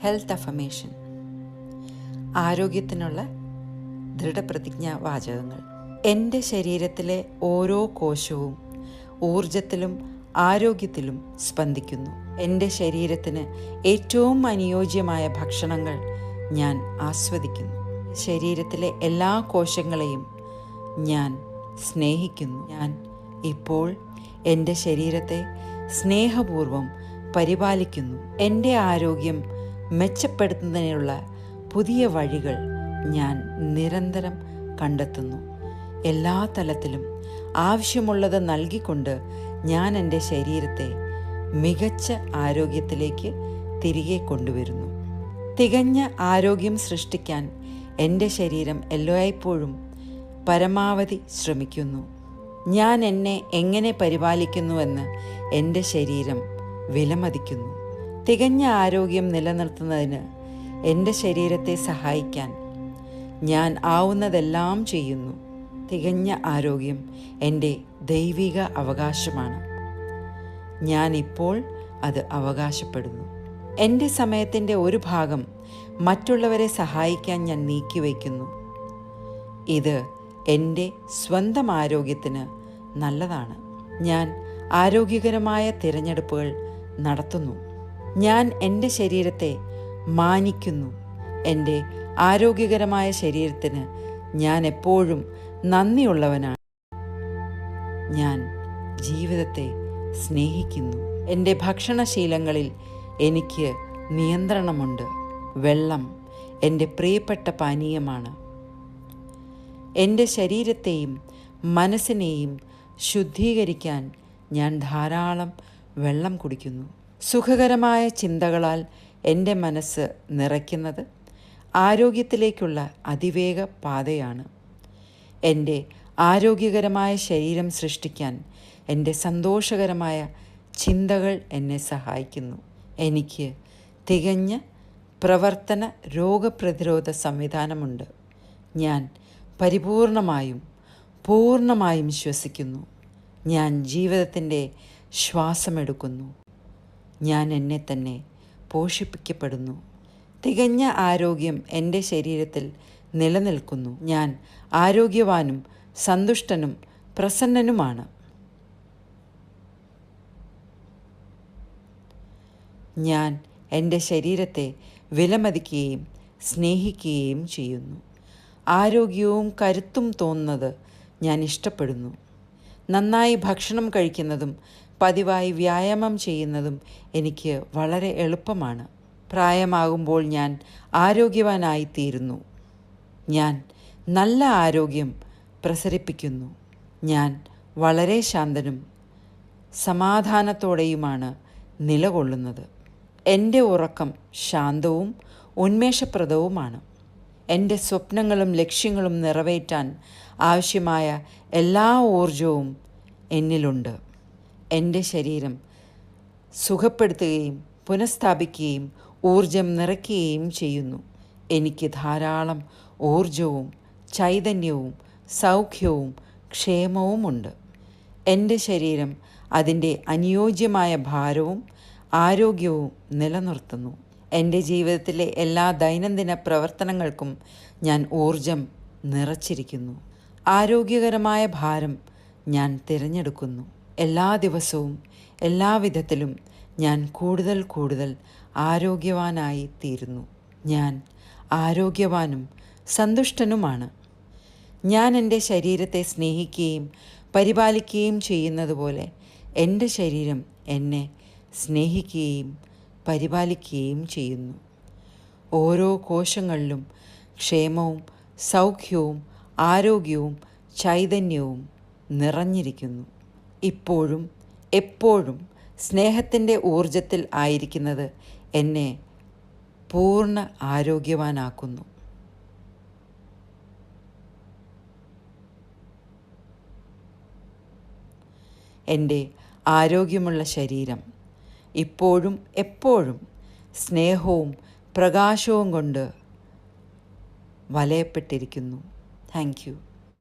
Health affirmation, ആരോഗ്യത്തിനുള്ള ദൃഢപ്രതിജ്ഞാ വാചകങ്ങൾ. എൻ്റെ ശരീരത്തിലെ ഓരോ കോശവും ഊർജത്തിലും ആരോഗ്യത്തിലും സ്പന്ദിക്കുന്നു. എൻ്റെ ശരീരത്തിന് ഏറ്റവും അനുയോജ്യമായ ഭക്ഷണങ്ങൾ ഞാൻ ആസ്വദിക്കുന്നു. ശരീരത്തിലെ എല്ലാ കോശങ്ങളെയും ഞാൻ സ്നേഹിക്കുന്നു. ഞാൻ ഇപ്പോൾ എൻ്റെ ശരീരത്തെ സ്നേഹപൂർവ്വം പരിപാലിക്കുന്നു. എൻ്റെ ആരോഗ്യം മെച്ചപ്പെടുത്തുന്നതിനുള്ള പുതിയ വഴികൾ ഞാൻ നിരന്തരം കണ്ടെത്തുന്നു. എല്ലാ തലത്തിലും ആവശ്യമുള്ളത് നൽകിക്കൊണ്ട് ഞാൻ എൻ്റെ ശരീരത്തെ മികച്ച ആരോഗ്യത്തിലേക്ക് തിരികെ കൊണ്ടുവരുന്നു. തികഞ്ഞ ആരോഗ്യം സൃഷ്ടിക്കാൻ എൻ്റെ ശരീരം എല്ലായ്പ്പോഴും പരമാവധി ശ്രമിക്കുന്നു. ഞാൻ എന്നെ എങ്ങനെ പരിപാലിക്കുന്നുവെന്ന് എൻ്റെ ശരീരം വിലമതിക്കുന്നു. തികഞ്ഞ ആരോഗ്യം നിലനിർത്തുന്നതിന് എൻ്റെ ശരീരത്തെ സഹായിക്കാൻ ഞാൻ ആവുന്നതെല്ലാം ചെയ്യുന്നു. തികഞ്ഞ ആരോഗ്യം എൻ്റെ ദൈവിക അവകാശമാണ്. ഞാൻ ഇപ്പോൾ അത് അവകാശപ്പെടുന്നു. എൻ്റെ സമയത്തിൻ്റെ ഒരു ഭാഗം മറ്റുള്ളവരെ സഹായിക്കാൻ ഞാൻ നീക്കിവയ്ക്കുന്നു. ഇത് എൻ്റെ സ്വന്തം ആരോഗ്യത്തിന് നല്ലതാണ്. ഞാൻ ആരോഗ്യകരമായ തിരഞ്ഞെടുപ്പുകൾ നടത്തുന്നു. ഞാൻ എൻ്റെ ശരീരത്തെ മാനിക്കുന്നു. എൻ്റെ ആരോഗ്യകരമായ ശരീരത്തിന് ഞാൻ എപ്പോഴും നന്ദിയുള്ളവനാണ്. ഞാൻ ജീവിതത്തെ സ്നേഹിക്കുന്നു. എൻ്റെ ഭക്ഷണശീലങ്ങളിൽ എനിക്ക് നിയന്ത്രണമുണ്ട്. വെള്ളം എൻ്റെ പ്രിയപ്പെട്ട പാനീയമാണ്. എൻ്റെ ശരീരത്തെയും മനസ്സിനെയും ശുദ്ധീകരിക്കാൻ ഞാൻ ധാരാളം വെള്ളം കുടിക്കുന്നു. സുഖകരമായ ചിന്തകളാൽ എൻ്റെ മനസ്സ് നിറയ്ക്കുന്നത് ആരോഗ്യത്തിലേക്കുള്ള അതിവേഗ പാതയാണ്. എൻ്റെ ആരോഗ്യകരമായ ശരീരം സൃഷ്ടിക്കാൻ എൻ്റെ സന്തോഷകരമായ ചിന്തകൾ എന്നെ സഹായിക്കുന്നു. എനിക്ക് തികഞ്ഞ പ്രവർത്തന രോഗപ്രതിരോധ സംവിധാനമുണ്ട്. ഞാൻ പൂർണ്ണമായും ശ്വസിക്കുന്നു. ഞാൻ ജീവിതത്തിൻ്റെ ശ്വാസമെടുക്കുന്നു. ഞാൻ എന്നെ തന്നെ പോഷിപ്പിക്കപ്പെടുന്നു. തികഞ്ഞ ആരോഗ്യം എൻ്റെ ശരീരത്തിൽ നിലനിൽക്കുന്നു. ഞാൻ ആരോഗ്യവാനും സന്തുഷ്ടനും പ്രസന്നനുമാണ്. ഞാൻ എൻ്റെ ശരീരത്തെ വിലമതിക്കുകയും സ്നേഹിക്കുകയും ചെയ്യുന്നു. ആരോഗ്യവും കരുത്തും തോന്നുന്നത് ഞാൻ ഇഷ്ടപ്പെടുന്നു. നന്നായി ഭക്ഷണം കഴിക്കുന്നതും പതിവായി വ്യായാമം ചെയ്യുന്നതും എനിക്ക് വളരെ എളുപ്പമാണ്. പ്രായമാകുമ്പോൾ ഞാൻ ആരോഗ്യവാനായിത്തീരുന്നു. ഞാൻ നല്ല ആരോഗ്യം പ്രസരിപ്പിക്കുന്നു. ഞാൻ വളരെ ശാന്തനും സമാധാനത്തോടെയുമാണ് നിലകൊള്ളുന്നത്. എൻ്റെ ഉറക്കം ശാന്തവും ഉന്മേഷപ്രദവുമാണ്. എൻ്റെ സ്വപ്നങ്ങളും ലക്ഷ്യങ്ങളും നിറവേറ്റാൻ ആവശ്യമായ എല്ലാ ഊർജവും എന്നിലുണ്ട്. എൻ്റെ ശരീരം സുഖപ്പെടുത്തുകയും പുനഃസ്ഥാപിക്കുകയും ഊർജം നിറയ്ക്കുകയും ചെയ്യുന്നു. എനിക്ക് ധാരാളം ഊർജവും ചൈതന്യവും സൗഖ്യവും ക്ഷേമവുമുണ്ട്. എൻ്റെ ശരീരം അതിൻ്റെ അനുയോജ്യമായ ഭാരവും ആരോഗ്യവും നിലനിർത്തുന്നു. എൻ്റെ ജീവിതത്തിലെ എല്ലാ ദൈനംദിന പ്രവർത്തനങ്ങൾക്കും ഞാൻ ഊർജം നിറച്ചിരിക്കുന്നു. ആരോഗ്യകരമായ ഭാരം ഞാൻ തിരഞ്ഞെടുക്കുന്നു. എല്ലാ ദിവസവും എല്ലാ വിധത്തിലും ഞാൻ കൂടുതൽ ആരോഗ്യവാനായി തീരുന്നു. ഞാൻ ആരോഗ്യവാനും സന്തുഷ്ടനുമാണ്. ഞാൻ എൻ്റെ ശരീരത്തെ സ്നേഹിക്കുകയും പരിപാലിക്കുകയും ചെയ്യുന്നതുപോലെ എൻ്റെ ശരീരം എന്നെ സ്നേഹിക്കുകയും പരിപാലിക്കുകയും ചെയ്യുന്നു. ഓരോ കോശങ്ങളിലും ക്ഷേമവും സൗഖ്യവും ആരോഗ്യവും ചൈതന്യവും നിറഞ്ഞിരിക്കുന്നു. ഇപ്പോഴും എപ്പോഴും സ്നേഹത്തിൻ്റെ ഊർജത്തിൽ ആയിരിക്കുന്നത് എന്നെ പൂർണ്ണ ആരോഗ്യവാനാക്കുന്നു. എൻ്റെ ആരോഗ്യമുള്ള ശരീരം ഇപ്പോഴും എപ്പോഴും സ്നേഹവും പ്രകാശവും കൊണ്ട് വലയപ്പെട്ടിരിക്കുന്നു. Thank you.